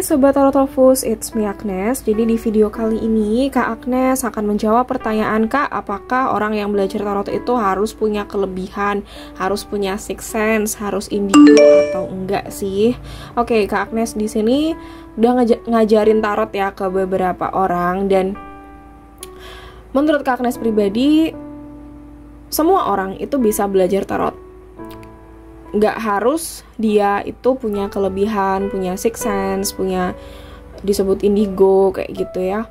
Sobat Tarotopus, it's me Agnes. Jadi di video kali ini Kak Agnes akan menjawab pertanyaan Kak, apakah orang yang belajar tarot itu harus punya kelebihan, harus punya sixth sense, harus indigo atau enggak sih? Oke, Kak Agnes di sini udah ngajarin tarot ya ke beberapa orang, dan menurut Kak Agnes pribadi semua orang itu bisa belajar tarot. Nggak harus dia itu punya kelebihan, punya sixth sense, punya disebut indigo kayak gitu ya.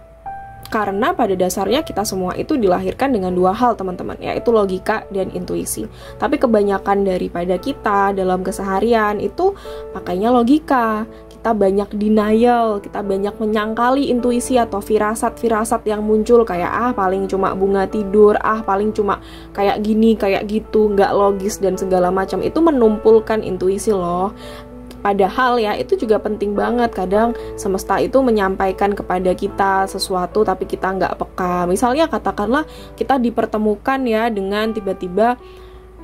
Karena pada dasarnya kita semua itu dilahirkan dengan dua hal teman-teman, yaitu logika dan intuisi. Tapi kebanyakan daripada kita dalam keseharian itu pakainya logika. Kita banyak denial, kita banyak menyangkali intuisi atau firasat-firasat yang muncul kayak paling cuma bunga tidur, paling cuma kayak gini, kayak gitu, nggak logis dan segala macam. Itu menumpulkan intuisi loh. Padahal ya itu juga penting banget. Kadang semesta itu menyampaikan kepada kita sesuatu tapi kita nggak peka. Misalnya katakanlah kita dipertemukan ya dengan tiba-tiba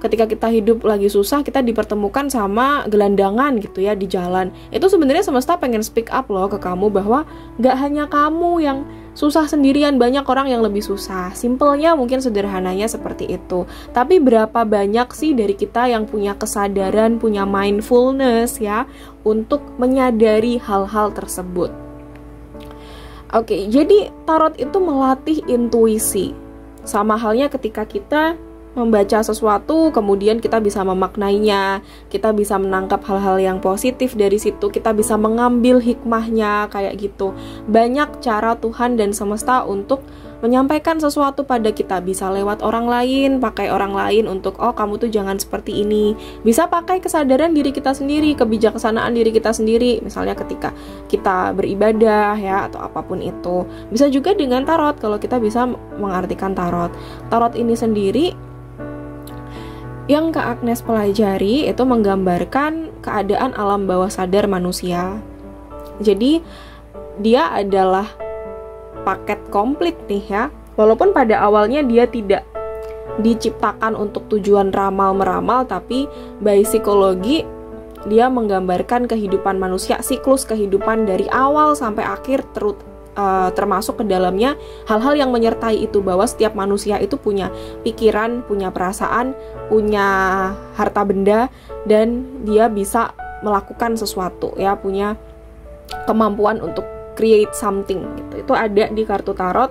ketika kita hidup lagi susah, kita dipertemukan sama gelandangan gitu ya di jalan. Itu sebenarnya semesta pengen speak up loh ke kamu bahwa nggak hanya kamu yang susah sendirian, banyak orang yang lebih susah. Simpelnya mungkin sederhananya seperti itu. Tapi berapa banyak sih dari kita yang punya kesadaran, punya mindfulness ya untuk menyadari hal-hal tersebut. Oke, jadi tarot itu melatih intuisi. Sama halnya ketika kita membaca sesuatu, kemudian kita bisa memaknainya, kita bisa menangkap hal-hal yang positif dari situ, kita bisa mengambil hikmahnya, kayak gitu. Banyak cara Tuhan dan semesta untuk menyampaikan sesuatu pada kita. Bisa lewat orang lain, pakai orang lain untuk, oh kamu tuh jangan seperti ini. Bisa pakai kesadaran diri kita sendiri, kebijaksanaan diri kita sendiri, misalnya ketika kita beribadah ya, atau apapun itu. Bisa juga dengan tarot, kalau kita bisa mengartikan tarot. Tarot ini sendiri yang Kak Agnes pelajari itu menggambarkan keadaan alam bawah sadar manusia. Jadi dia adalah paket komplit nih ya. Walaupun pada awalnya dia tidak diciptakan untuk tujuan ramal-meramal, tapi by psikologi dia menggambarkan kehidupan manusia, siklus kehidupan dari awal sampai akhir, termasuk ke dalamnya hal-hal yang menyertai itu, bahwa setiap manusia itu punya pikiran, punya perasaan, punya harta benda, dan dia bisa melakukan sesuatu ya, punya kemampuan untuk create something gitu. Itu ada di kartu tarot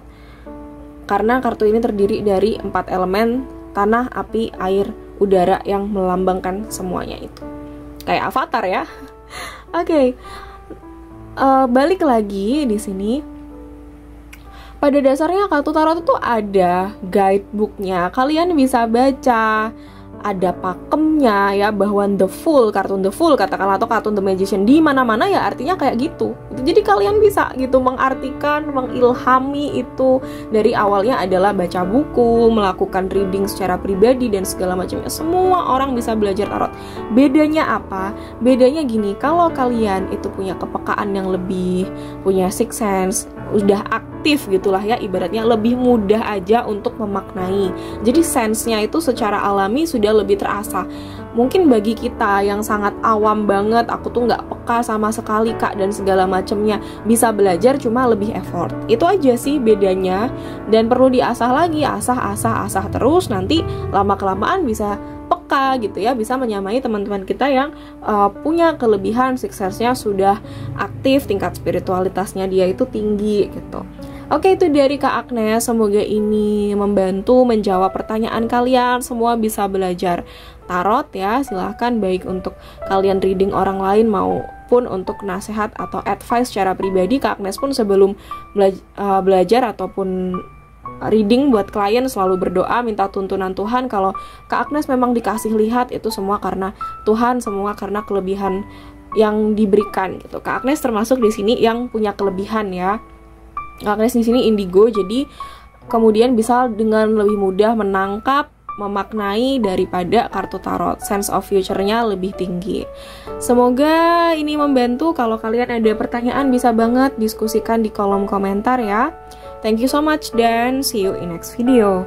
karena kartu ini terdiri dari 4 elemen tanah, api, air, udara yang melambangkan semuanya itu. Kayak avatar ya. Oke. Balik lagi di sini. Pada dasarnya kartu tarot itu ada guidebooknya, kalian bisa baca, ada pakemnya ya, bahwa kartun The Fool katakanlah, atau kartun The Magician di mana-mana ya artinya kayak gitu. Jadi kalian bisa gitu mengartikan, mengilhami itu. Dari awalnya adalah baca buku, melakukan reading secara pribadi dan segala macamnya. Semua orang bisa belajar tarot. Bedanya apa? Bedanya gini, kalau kalian itu punya kepekaan yang lebih, punya sixth sense, udah aktif gitulah ya, ibaratnya lebih mudah aja untuk memaknai. Jadi sense-nya itu secara alami sudah lebih terasa. Mungkin bagi kita yang sangat awam banget, aku tuh nggak peka sama sekali Kak dan segala macemnya, bisa belajar cuma lebih effort. Itu aja sih bedanya, dan perlu diasah lagi, asah terus, nanti lama-kelamaan bisa peka gitu ya, bisa menyamai teman-teman kita yang punya kelebihan, suksesnya sudah aktif, tingkat spiritualitasnya dia itu tinggi gitu. Oke, itu dari Kak Agnes. Semoga ini membantu menjawab pertanyaan kalian. Semua bisa belajar tarot ya. Silahkan, baik untuk kalian reading orang lain maupun untuk nasihat atau advice secara pribadi. Kak Agnes pun sebelum belajar ataupun reading buat klien selalu berdoa, minta tuntunan Tuhan. Kalau Kak Agnes memang dikasih lihat, itu semua karena Tuhan, semua karena kelebihan yang diberikan gitu. Kak Agnes termasuk di sini yang punya kelebihan ya. Kak Agnes di sini indigo, jadi kemudian bisa dengan lebih mudah menangkap, memaknai daripada kartu tarot. Sense of future-nya lebih tinggi. Semoga ini membantu. Kalau kalian ada pertanyaan bisa banget diskusikan di kolom komentar ya. Thank you so much dan see you in next video.